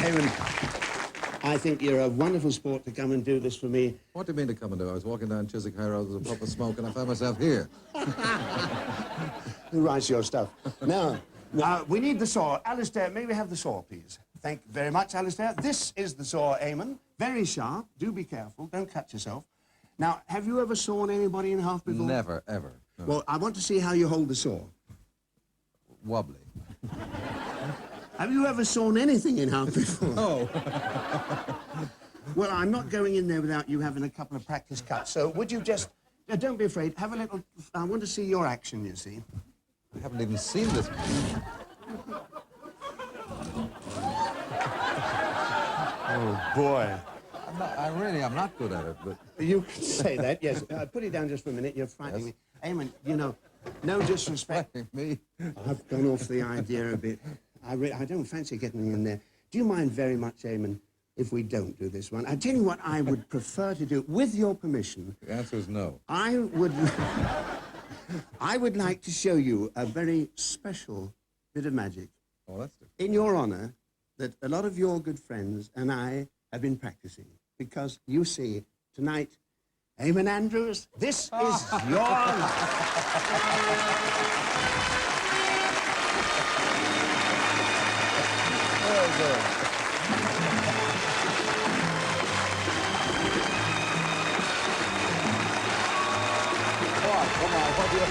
Eamonn, I think you're a wonderful sport to come and do this for me. What do you mean to come and do? I was walking down Chiswick High Road with a puff of smoke and I found myself here. Who writes your stuff? Now, we need the saw. Alistair, may we have the saw, please? Thank you very much, Alistair. This is the saw, Eamonn. Very sharp. Do be careful. Don't cut yourself. Now, have you ever sawn anybody in half before? Never, ever. No. Well, I want to see how you hold the saw. Wobbly. Have you ever sawn anything in half before? No. Well, I'm not going in there without you having a couple of practice cuts. So would you just... don't be afraid. Have a little... I want to see your action, you see. I haven't even seen this. Oh, boy. I'm not good at it, but... You can say that, yes. Put it down just for a minute. You're frightening me. Eamonn, you know, no disrespect. Me? I've gone off the idea a bit. I don't fancy getting in there. Do you mind very much, Eamonn, if we don't do this one? I tell you what I would prefer to do, with your permission. The answer is no. I would like to show you a very special bit of magic. Oh, that's different. In your honor, that a lot of your good friends and I have been practicing. Because, you see, tonight, Eamonn Andrews, this is your life. Very good. Come on, what do you...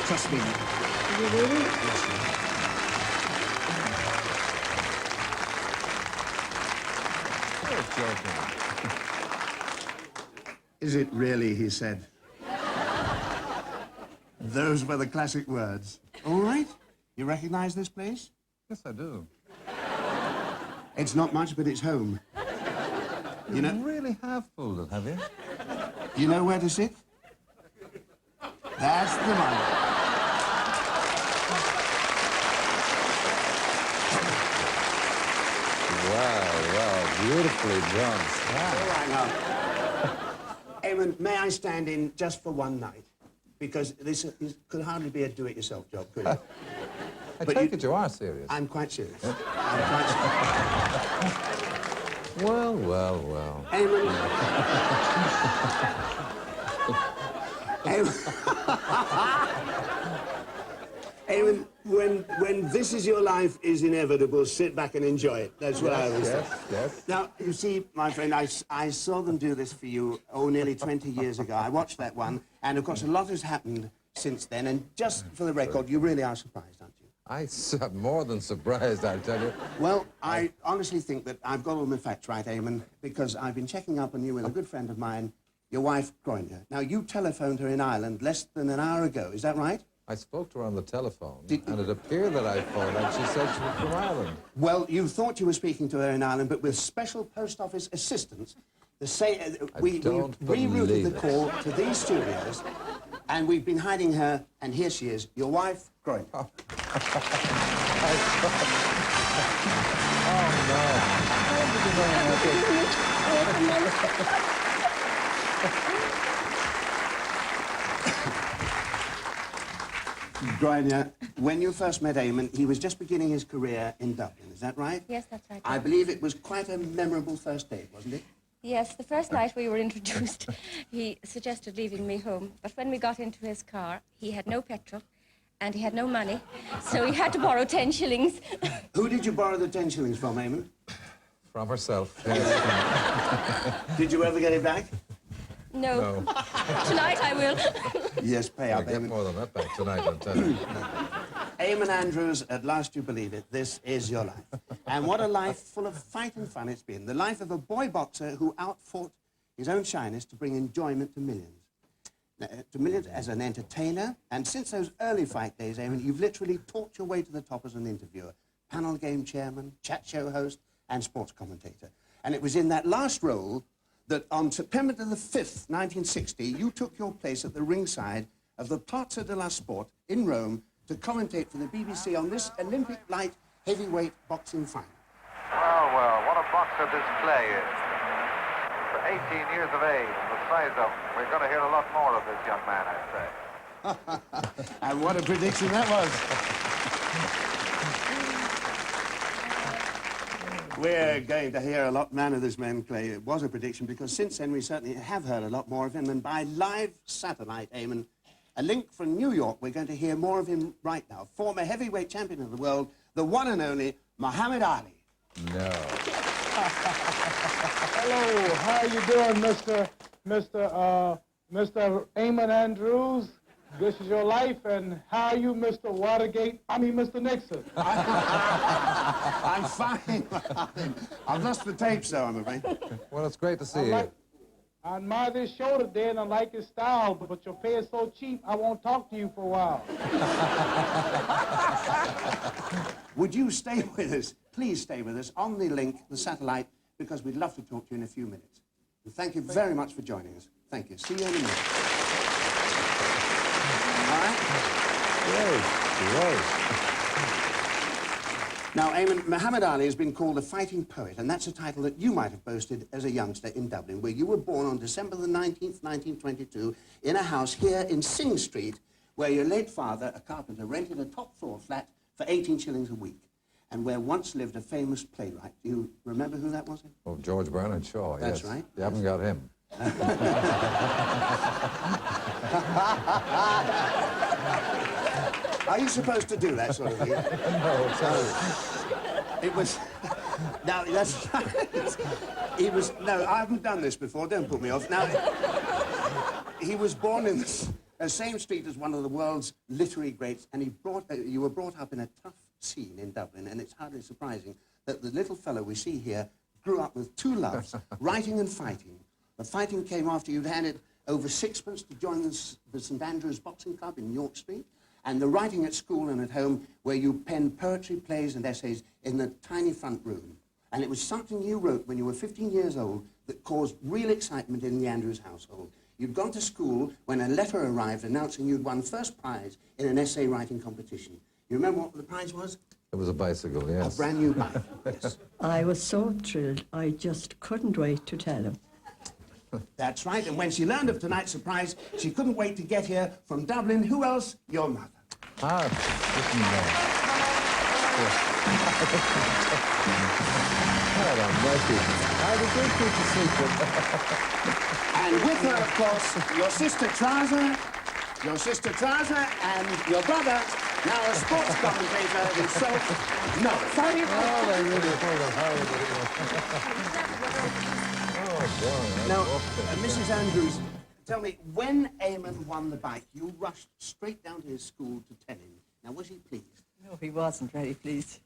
Trust me. You really? Is it really, he said. Those were the classic words. All right? You recognize this place? Yes, I do. It's not much, but it's home. You know... You really have fooled it, have you? You know where to sit? That's the one. Wow, beautifully done. All right, now. Eamonn, may I stand in just for one night? Because this could hardly be a do-it-yourself job, could it? I take it you are serious. I'm quite serious. Yeah? I'm quite serious. Well. Eamonn. Eamonn, when this is your life is inevitable, sit back and enjoy it. That's what I always say. Yes. Now, you see, my friend, I saw them do this for you, nearly 20 years ago. I watched that one, and of course, a lot has happened since then, and just for the record, you really are surprised, aren't you? I'm more than surprised, I'll tell you. Well, I honestly think that I've got all my facts right, Eamonn, because I've been checking up on you with a good friend of mine, your wife, Groinia. Now, you telephoned her in Ireland less than an hour ago, is that right? I spoke to her on the telephone, and it appeared that I phoned, and she said she was from Ireland. Well, you thought you were speaking to her in Ireland, but with special post office assistance, we rerouted the call to these studios, and we've been hiding her, and here she is, your wife, Groinia. Oh, no. Groinia, when you first met Eamonn, he was just beginning his career in Dublin, is that right? Yes, that's right. I believe it was quite a memorable first date, wasn't it? Yes, the first night we were introduced, he suggested leaving me home. But when we got into his car, he had no petrol and he had no money, so he had to borrow 10 shillings. Who did you borrow the 10 shillings from, Eamonn? From herself. Did you ever get it back? No. Tonight I will. Yes, pay I'll up, get Eamonn. more than that back tonight, I'll tell you. Eamonn Andrews, at last you believe it, this is your life. And what a life full of fight and fun it's been. The life of a boy boxer who outfought his own shyness to bring enjoyment to millions. To millions as an entertainer. And since those early fight days, Eamonn, you've literally talked your way to the top as an interviewer. Panel game chairman, chat show host, and sports commentator. And it was in that last role that on September the 5th, 1960, you took your place at the ringside of the Piazza della Sport in Rome to commentate for the BBC on this Olympic light heavyweight boxing final. Well, what a boxer this Clay is. For 18 years of age, the size of him. We're going to hear a lot more of this young man, I'd say. And what a prediction that was. We're going to hear a lot man of this man, Clay. It was a prediction, because since then we certainly have heard a lot more of him, and by live satellite, Eamonn, a link from New York, we're going to hear more of him right now. Former heavyweight champion of the world, the one and only Muhammad Ali. No. Hello, how you doing, Mr. Eamonn Andrews? This is your life, and how are you, Mr. Nixon? I'm fine. I've lost the tapes, though, I'm afraid. Well, it's great to see you. I admire this show today, and I like his style, but your pay is so cheap, I won't talk to you for a while. Would you stay with us, please stay with us, on the link, the satellite, because we'd love to talk to you in a few minutes. And thank you very much for joining us. Thank you. See you in a minute. All right? Great. Now, Eamonn, Muhammad Ali has been called a fighting poet, and that's a title that you might have boasted as a youngster in Dublin, where you were born on December the 19th, 1922, in a house here in Sing Street, where your late father, a carpenter, rented a top-floor flat for 18 shillings a week, and where once lived a famous playwright. Do you remember who that was? Oh, George Bernard Shaw, That's yes. right. You haven't got him. Are you supposed to do that sort of thing? No, sorry. It was... Now, that's... He was... No, I haven't done this before. Don't put me off. Now, he was born in the same street as one of the world's literary greats, and you were brought up in a tough scene in Dublin, and it's hardly surprising that the little fellow we see here grew up with two loves, writing and fighting. The fighting came after you'd handed over sixpence to join the St. Andrew's Boxing Club in York Street, and the writing at school and at home, where you penned poetry, plays and essays in the tiny front room. And it was something you wrote when you were 15 years old that caused real excitement in the Andrews household. You'd gone to school when a letter arrived announcing you'd won first prize in an essay writing competition. You remember what the prize was? It was a bicycle, yes. A brand new bike, yes. I was so thrilled, I just couldn't wait to tell him. That's right, and when she learned of tonight's surprise, she couldn't wait to get here from Dublin. Who else? Your mother. Ah, listen now. God almighty. I was going to keep the secret. And with her, of course, your sister Trouser, and your brother, now a sports commentator himself. No, sorry. Oh, I really hold on. Now, Mrs. Andrews, tell me, when Eamonn won the bike, you rushed straight down to his school to tell him. Now, was he pleased? No, he wasn't very pleased.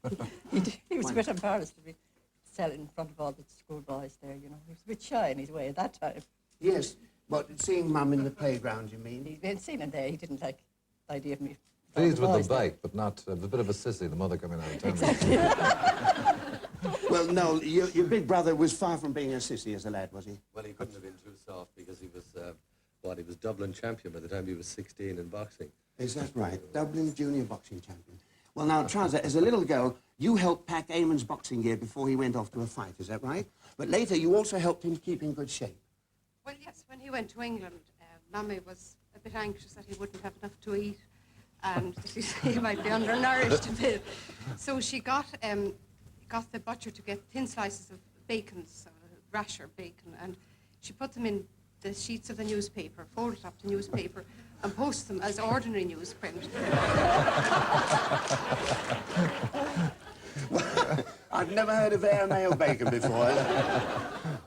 He was a bit embarrassed to be selling in front of all the schoolboys there, you know. He was a bit shy in his way at that time. Yes, but seeing Mum in the playground, you mean? He'd been seen him there. He didn't like the idea of me. Pleased with the bike, but not a bit of a sissy, the mother coming out of town. Exactly. Well, no, your big brother was far from being a sissy as a lad, was he? Well, he couldn't have been too soft because he was, he was Dublin champion by the time he was 16 in boxing. Is that right? Dublin junior boxing champion. Well, now, Trouser, as a little girl, you helped pack Eamonn's boxing gear before he went off to a fight, is that right? But later, you also helped him keep in good shape. Well, yes, when he went to England, Mummy was a bit anxious that he wouldn't have enough to eat and he might be undernourished a bit. So she got the butcher to get thin slices of bacon, so rasher bacon, and she put them in the sheets of the newspaper, folded up the newspaper, and posted them as ordinary newsprint. I've never heard of airmail bacon before.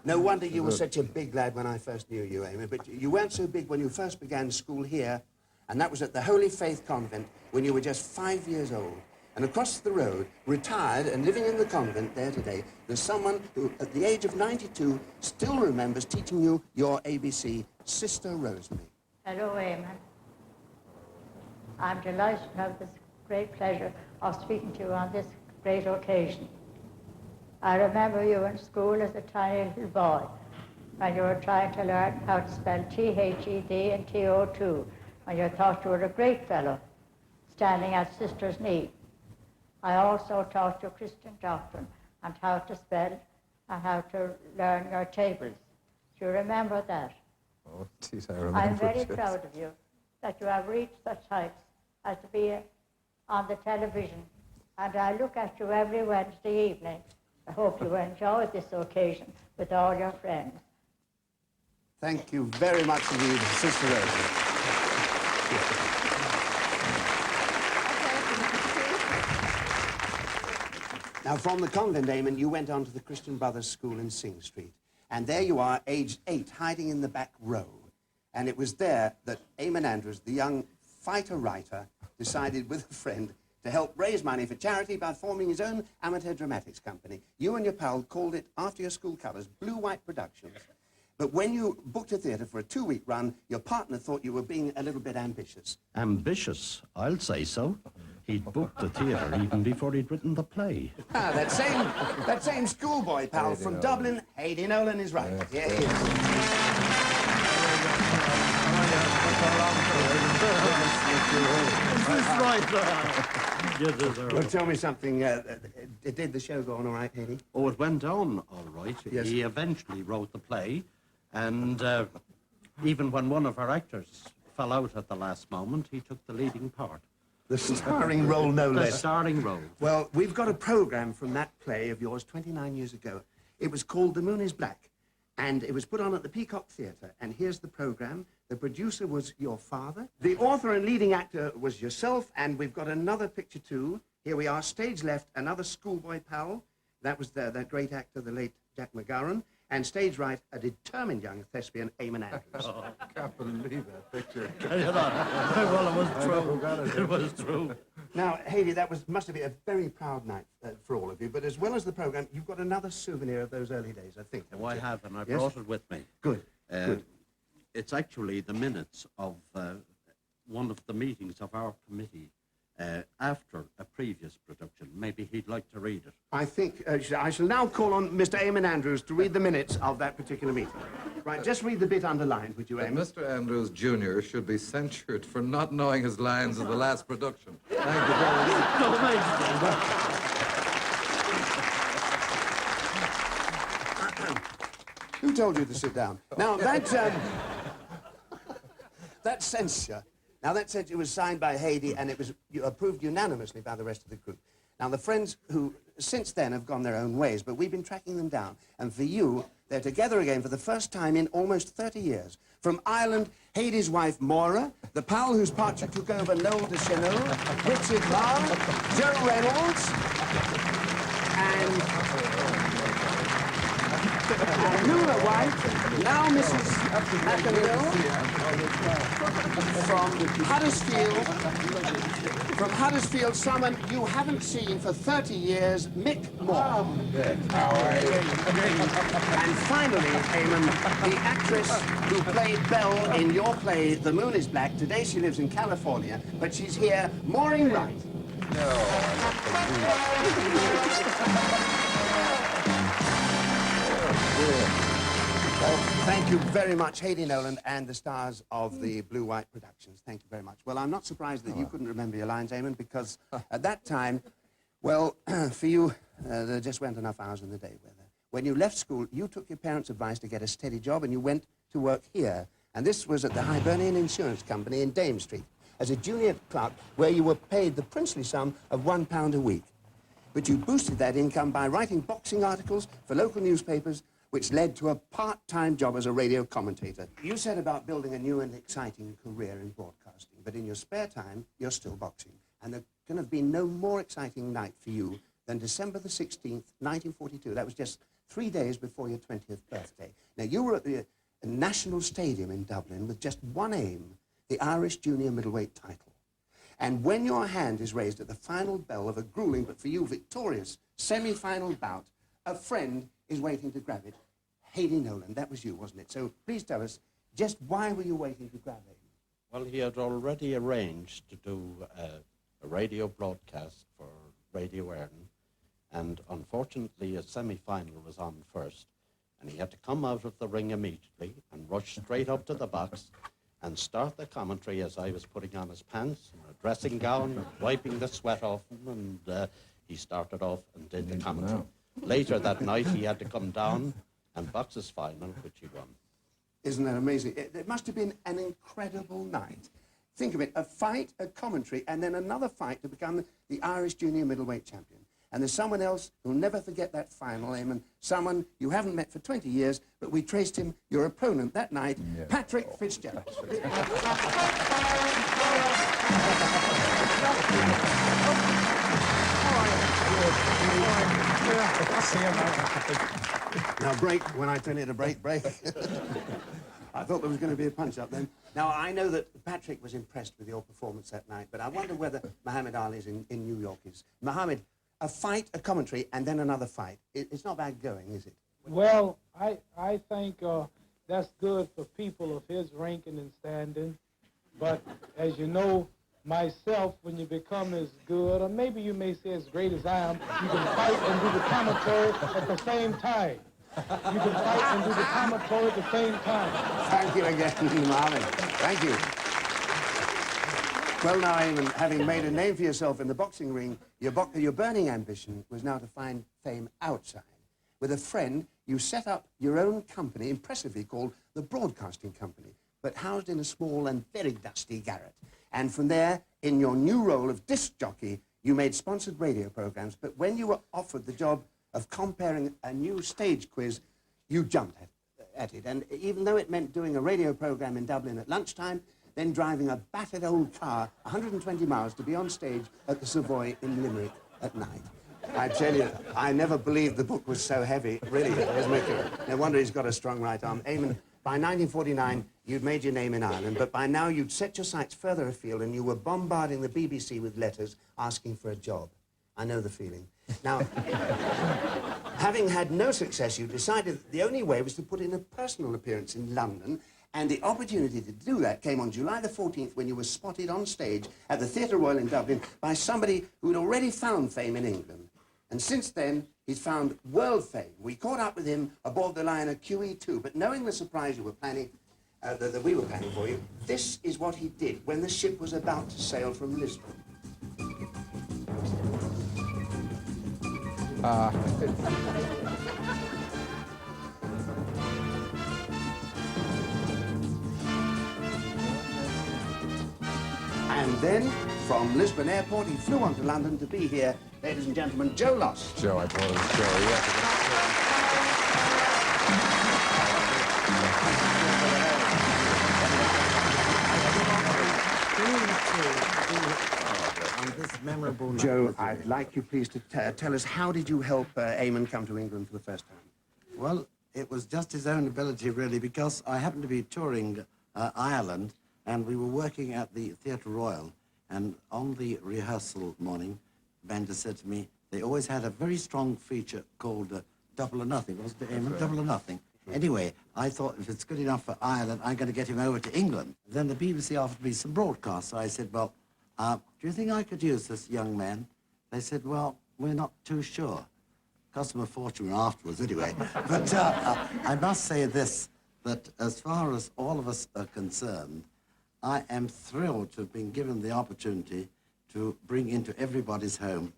No wonder you were such a big lad when I first knew you, Eamonn, but you weren't so big when you first began school here, and that was at the Holy Faith Convent when you were just 5 years old. And across the road, retired and living in the convent there today, there's someone who, at the age of 92, still remembers teaching you your ABC, Sister Rosemary. Hello, Eamonn. I'm delighted to have this great pleasure of speaking to you on this great occasion. I remember you in school as a tiny little boy when you were trying to learn how to spell T-H-E-D and T-O-2, when you thought you were a great fellow, standing at sister's knee. I also taught you Christian doctrine and how to spell and how to learn your tables. Do you remember that? Oh, geez, I remember. I'm very proud of you that you have reached such heights as to be on the television and I look at you every Wednesday evening. I hope you enjoy this occasion with all your friends. Thank you very much indeed, Sister Rosie. Now, from the convent, Eamonn, you went on to the Christian Brothers School in Sing Street. And there you are, aged 8, hiding in the back row. And it was there that Eamonn Andrews, the young fighter-writer, decided with a friend to help raise money for charity by forming his own amateur dramatics company. You and your pal called it, after your school colours, Blue White Productions. But when you booked a theatre for a 2-week run, your partner thought you were being a little bit ambitious. Ambitious? I'll say so. He'd booked the theatre even before he'd written the play. Ah, that same schoolboy pal from Dublin, Haydn Nolan, is right. Yeah, he is. Well, tell me something. Did the show go on all right, Haydn? Oh, it went on all right. Yes. He eventually wrote the play, and even when one of our actors fell out at the last moment, he took the leading part. The starring role, no less. The starring role. Well, we've got a programme from that play of yours 29 years ago. It was called The Moon is Black, and it was put on at the Peacock Theatre. And here's the programme. The producer was your father. The author and leading actor was yourself, and we've got another picture too. Here we are, stage left, another schoolboy pal. That was that great actor, the late Jack McGowan. And stage right, a determined young thespian, Eamonn Andrews. Oh, I can't believe that picture. Well, it was true. It was true. Now, Hayley, must have been a very proud night for all of you. But as well as the programme, you've got another souvenir of those early days, I think. Oh, I have, and I Yes? brought it with me. Good, good. It's actually the minutes of one of the meetings of our committee after a previous production. Maybe he'd like to read it. I think I shall now call on Mr. Eamonn Andrews to read the minutes of that particular meeting. Right, just read the bit underlined, would you, That Eamonn? Mr. Andrews Jr. should be censured for not knowing his lines of the last production. Thank you very much. Who told you to sit down? Now, that censure was signed by Haydn, and it was approved unanimously by the rest of the group. Now, the friends who since then have gone their own ways, but we've been tracking them down. And for you, they're together again for the first time in almost 30 years. From Ireland, Haydn's wife, Maura, the pal whose part you took over, Noel de Chanel, Richard Barr, Joe Reynolds, and Nula White, now Mrs. McEnroe, from Huddersfield, someone you haven't seen for 30 years, Mick Moore. And finally, Eamonn, the actress who played Belle in your play, The Moon is Black. Today she lives in California, but she's here, Maureen Wright. Well, thank you very much, Haydn Nolan and the stars of the Blue White Productions. Thank you very much. Well, I'm not surprised that you couldn't remember your lines, Eamonn, because at that time, well, for you, there just weren't enough hours in the day, were there? When you left school, you took your parents' advice to get a steady job and you went to work here. And this was at the Hibernian Insurance Company in Dame Street as a junior clerk where you were paid the princely sum of £1 a week. But you boosted that income by writing boxing articles for local newspapers, which led to a part-time job as a radio commentator. You set about building a new and exciting career in broadcasting, but in your spare time, you're still boxing. And there can have been no more exciting night for you than December the 16th, 1942. That was just 3 days before your 20th birthday. Now, you were at the National Stadium in Dublin with just one aim, the Irish Junior Middleweight title. And when your hand is raised at the final bell of a grueling, but for you, victorious semi-final bout, a friend is waiting to grab it. Haydn Nolan, that was you, wasn't it? So please tell us, just why were you waiting to grab it? Well, he had already arranged to do a radio broadcast for Radio Erin, and unfortunately a semi-final was on first, and he had to come out of the ring immediately and rush straight up to the box and start the commentary as I was putting on his pants and a dressing gown and wiping the sweat off him, and he started off and did the commentary. Later that night, he had to come down and box his final, which he won. Isn't that amazing? It must have been an incredible night. Think of it, a fight, a commentary, and then another fight to become the Irish junior middleweight champion. And there's someone else who'll never forget that final, Eamonn, someone you haven't met for 20 years, but we traced him, your opponent that night, Patrick Fitzgerald. Now break, when I turn it to break. I thought there was going to be a punch-up then. Now, I know that Patrick was impressed with your performance that night, but I wonder whether Muhammad Ali's in New York is. Muhammad, a fight, a commentary, and then another fight. It's not bad going, is it? Well, I think that's good for people of his ranking and standing. But as you know, myself, when you become as good, or maybe you may say as great as I am, you can fight and do the commentary at the same time. You can fight and do the commentary at the same time. Thank you again, Muhammad. Thank you. Well, now, Eamonn, having made a name for yourself in the boxing ring, your burning ambition was now to find fame outside. With a friend, you set up your own company, impressively called the Broadcasting Company, but housed in a small and very dusty garret. And from there, in your new role of disc jockey, you made sponsored radio programs, but when you were offered the job of comparing a new stage quiz, you jumped at it. And even though it meant doing a radio program in Dublin at lunchtime, then driving a battered old car 120 miles to be on stage at the Savoy in Limerick at night. I tell you, I never believed the book was so heavy. Really, no wonder he's got a strong right arm. Eamonn, by 1949, you'd made your name in Ireland, but by now you'd set your sights further afield and you were bombarding the BBC with letters asking for a job. I know the feeling. Now, having had no success, you decided that the only way was to put in a personal appearance in London, and the opportunity to do that came on July the 14th when you were spotted on stage at the Theatre Royal in Dublin by somebody who'd already found fame in England. And since then, he's found world fame. We caught up with him aboard the liner QE2, but knowing the surprise you were planning, that we were planning for you, this is what he did when the ship was about to sail from Lisbon. And then, from Lisbon Airport, he flew on to London to be here. Ladies and gentlemen, Joe Loss. Joe, I thought it was Joe, On this memorable night. Joe, I'd like you please to tell us, how did you help Eamonn come to England for the first time? Well, it was just his own ability, really, because I happened to be touring Ireland, and we were working at the Theatre Royal, and on the rehearsal morning, Bender said to me, they always had a very strong feature called Double or Nothing, wasn't it, Eamonn? Double or Nothing. Anyway, I thought if it's good enough for Ireland, I'm going to get him over to England. Then the BBC offered me some broadcasts, so I said, well, do you think I could use this young man? They said, well, we're not too sure. Cost them a fortune afterwards, anyway. But I must say this, that as far as all of us are concerned, I am thrilled to have been given the opportunity to bring into everybody's home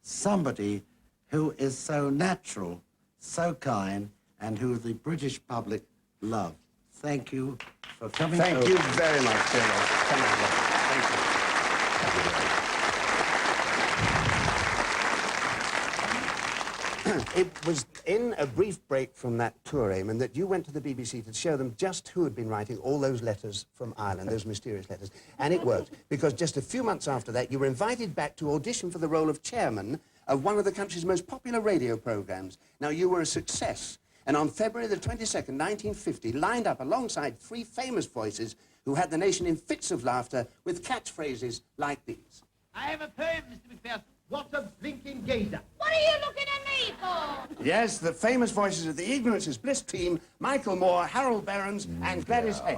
somebody who is so natural, so kind, and who the British public love. Thank you for coming. Thank you very much, Joe Loss. Come on, thank you. It was in a brief break from that tour, Eamonn, that you went to the BBC to show them just who had been writing all those letters from Ireland, those mysterious letters. And it worked, because just a few months after that, you were invited back to audition for the role of chairman of one of the country's most popular radio programs. Now, you were a success. And on February the 22nd, 1950, lined up alongside three famous voices who had the nation in fits of laughter with catchphrases like these. I have a poem, Mr. McPherson. What a blinking gazer. What are you looking at me for? Yes, the famous voices of the Ignorance is Bliss team, Michael Moore, Harold Behrens, and Gladys Hay.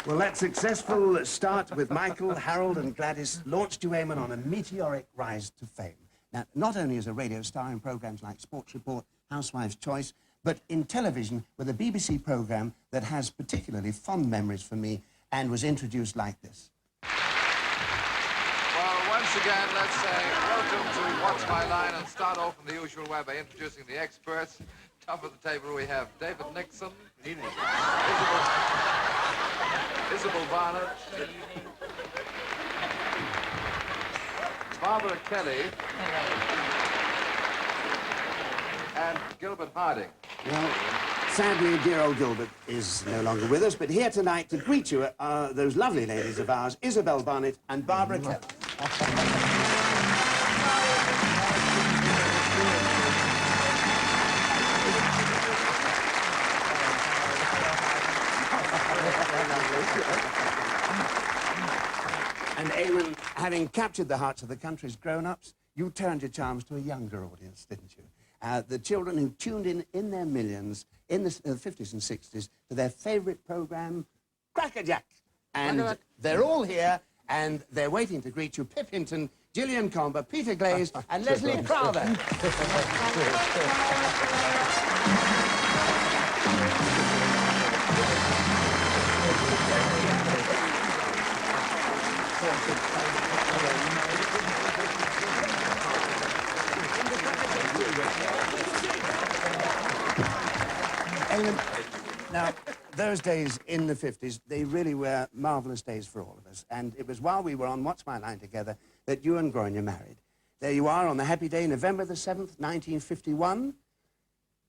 Well, that successful start with Michael, Harold, and Gladys launched you, Eamonn, on a meteoric rise to fame. Now, not only as a radio star in programs like Sports Report, Housewife's Choice, but in television with a BBC program that has particularly fond memories for me and was introduced like this. Well, once once again, let's say welcome to What's My Line and start off in the usual way by introducing the experts. Top of the table we have David Nixon. Isabel Barnett. Barbara Kelly. And Gilbert Harding. Well, sadly, dear old Gilbert is no longer with us, but here tonight to greet you are those lovely ladies of ours, Isabel Barnett and Barbara Kelly. And Eamonn, having captured the hearts of the country's grown-ups, you turned your charms to a younger audience, didn't you? The children who tuned in their millions in the 50s and 60s to their favourite programme, Crackerjack. And they're all here, and they're waiting to greet you. Pip Hinton, Gillian Comber, Peter Glaze, and Leslie Crowther. Now, those days in the 50s, they really were marvellous days for all of us. And it was while we were on What's My Line together that you and Grania married. There you are on the happy day, November the 7th, 1951.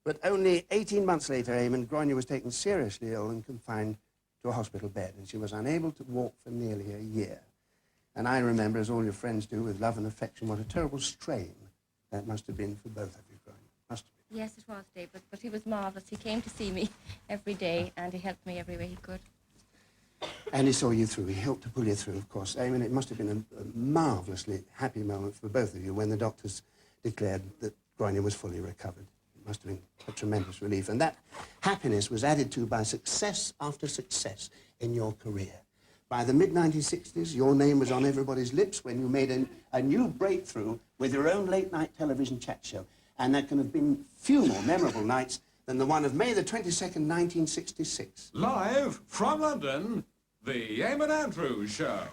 But only 18 months later, Eamonn, Grania was taken seriously ill and confined to a hospital bed. And she was unable to walk for nearly a year. And I remember, as all your friends do, with love and affection, what a terrible strain that must have been for both of you, Grania. Must have been. Yes, it was, Dave, but he was marvellous. He came to see me every day, and he helped me every way he could. And he saw you through. He helped to pull you through, of course. I mean, it must have been a marvellously happy moment for both of you when the doctors declared that Grania was fully recovered. It must have been a tremendous relief. And that happiness was added to by success after success in your career. By the mid-1960s, your name was on everybody's lips when you made a new breakthrough with your own late-night television chat show. And there can have been few more memorable nights than the one of May the 22nd, 1966. Live from London, the Eamonn Andrews Show.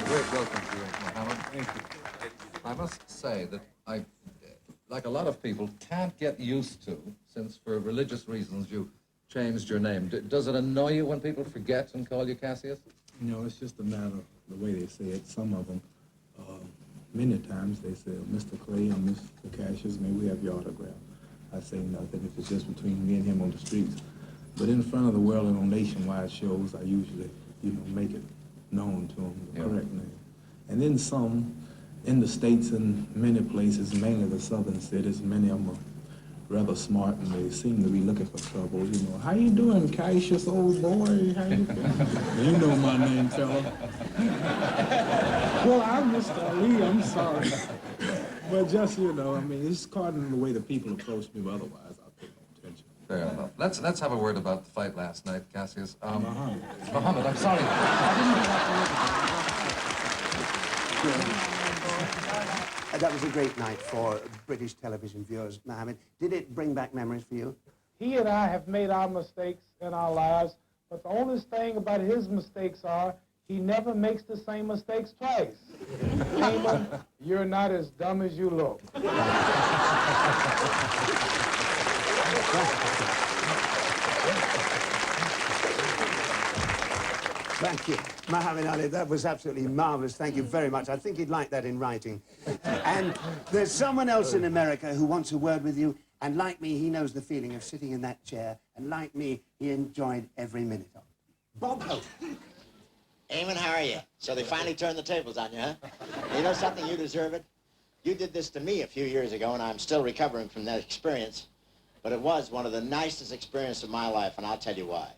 Great welcome to you, Mohammed. Thank you. I must say that I, like a lot of people, can't get used to, since for religious reasons you changed your name. Does it annoy you when people forget and call you Cassius? No, it's just a matter of the way they say it. Some of them, many times they say, Mr. Clay or Mr. Cassius, may we have your autograph? I say nothing if it's just between me and him on the streets. But in front of the world and on nationwide shows, I usually, make it known to them, the correct name. And then some in the States and many places, mainly the southern cities, many of them are rather smart and they seem to be looking for trouble, How you doing, Cassius, old boy? How you doing? You know my name, fella. Well, I'm Mr. Ali, I'm sorry. But just, it's caught in the way the people approach me, but otherwise I'll pay no attention. Fair enough. Let's have a word about the fight last night, Cassius. Mohammed, I'm sorry. That was a great night for British television viewers, Mohammed. Did it bring back memories for you? He and I have made our mistakes in our lives, but the only thing about his mistakes are he never makes the same mistakes twice. Eamonn, you're not as dumb as you look. Thank you, Mohammed Ali. That was absolutely marvelous. Thank you very much. I think he'd like that in writing. And there's someone else in America who wants a word with you. And like me, he knows the feeling of sitting in that chair. And like me, he enjoyed every minute of it. Bob Hope. Eamonn, how are you? So they finally turned the tables on you, huh? You know something? You deserve it. You did this to me a few years ago, and I'm still recovering from that experience. But it was one of the nicest experiences of my life, and I'll tell you why.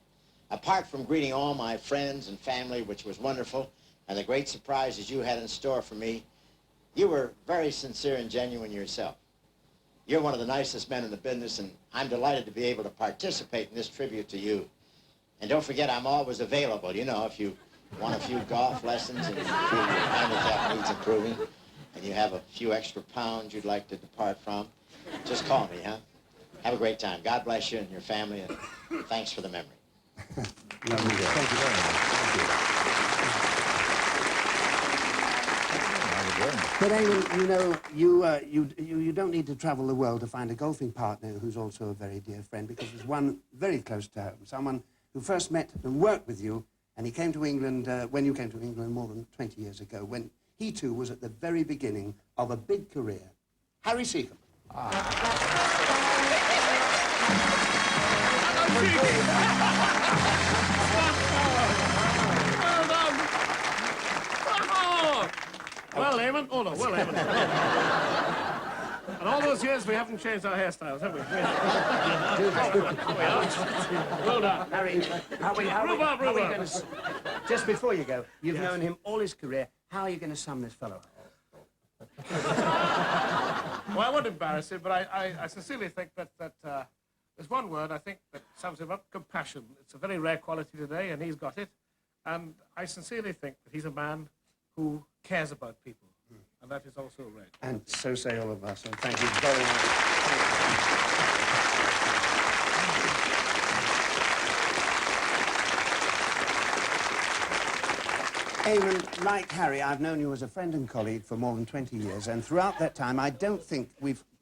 Apart from greeting all my friends and family, which was wonderful, and the great surprises you had in store for me, you were very sincere and genuine yourself. You're one of the nicest men in the business, and I'm delighted to be able to participate in this tribute to you. And don't forget, I'm always available, if you want a few golf lessons and your handicap needs improving, and you have a few extra pounds you'd like to depart from, just call me, huh? Have a great time. God bless you and your family, and thanks for the memory. Thank you very much. Thank you. But Eamonn, you know, you don't need to travel the world to find a golfing partner who's also a very dear friend, because there's one very close to home, someone who first met and worked with you, and he came to England when you came to England more than 20 years ago, when he too was at the very beginning of a big career. Harry Seacombe. Well done! Oh! Well, Eamonn. Oh, no, well, Eamonn. And all those years, we haven't changed our hairstyles, have we? Well done. Harry, how are we going to... Just before you go, you've known him all his career. How are you going to sum this fellow up? Well, I won't embarrass him, but I sincerely think that there's one word, I think, that sums him up: compassion. It's a very rare quality today, and he's got it. And I sincerely think that he's a man who cares about people, and that is also rare. And so say all of us, and thank you very much. Eamonn, like Harry, I've known you as a friend and colleague for more than 20 years, and throughout that time, I don't think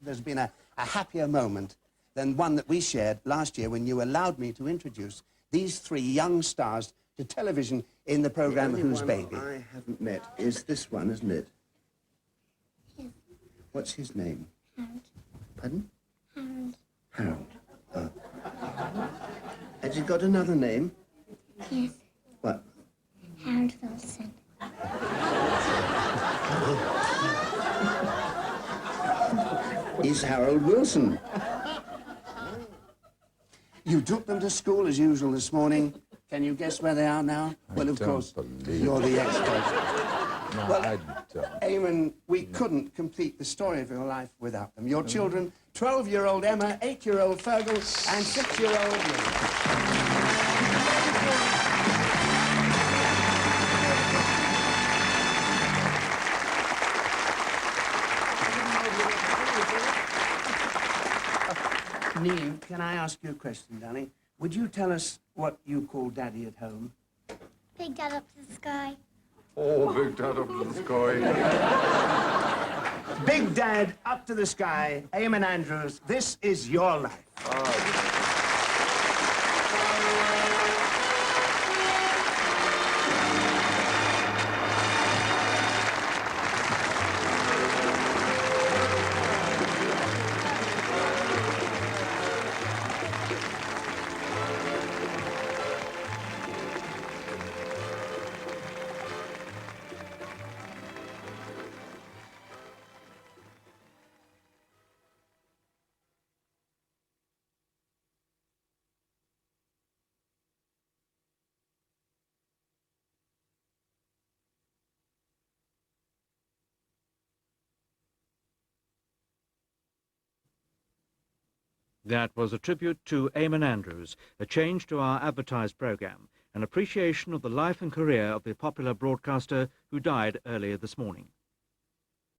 there's been a happier moment than one that we shared last year when you allowed me to introduce these three young stars to television in the programme Who's Baby? I haven't met is this one, isn't it? Yes. What's his name? Harold. Pardon? Harold. Harold. Oh. Has he got another name? Yes. What? Harold Wilson. He's Harold Wilson. You took them to school as usual this morning. Can you guess where they are now? Well, of course, you're the expert. No, well, I don't. Eamonn, we couldn't complete the story of your life without them. Your children, 12-year-old Emma, 8-year-old Fergal, and 6-year-old Lily. Neil, can I ask you a question, darling? Would you tell us what you call Daddy at home? Big Dad up to the sky. Oh, Big Dad up to the sky. Big Dad up to the sky. Eamonn Andrews, this is your life. That was a tribute to Eamonn Andrews, a change to our advertised programme, an appreciation of the life and career of the popular broadcaster who died earlier this morning.